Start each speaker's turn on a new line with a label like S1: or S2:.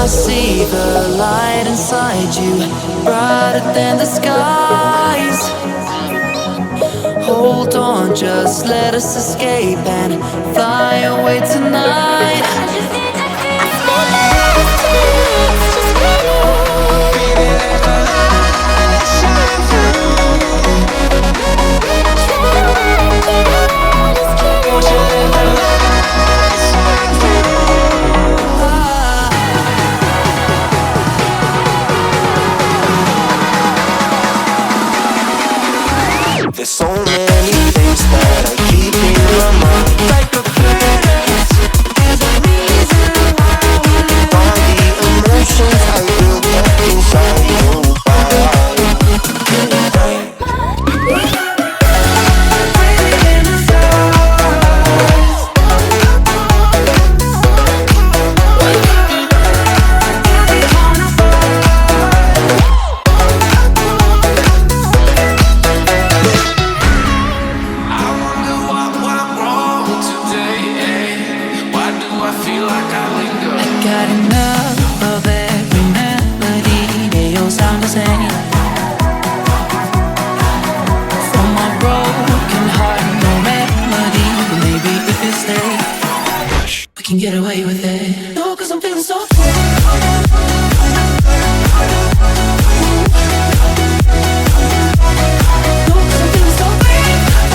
S1: see the light inside you, brighter than the skies. Hold on, just let us escape and fly away tonight.
S2: There's so many things that I keep in my mind, like the past. There's a reason why we live. All the emotions I built up inside you.
S1: Got enough of every melody, they all sound the same. From my broken heart, no remedy, but maybe if you stay, we can get away with it. No, 'cause I'm feeling so free.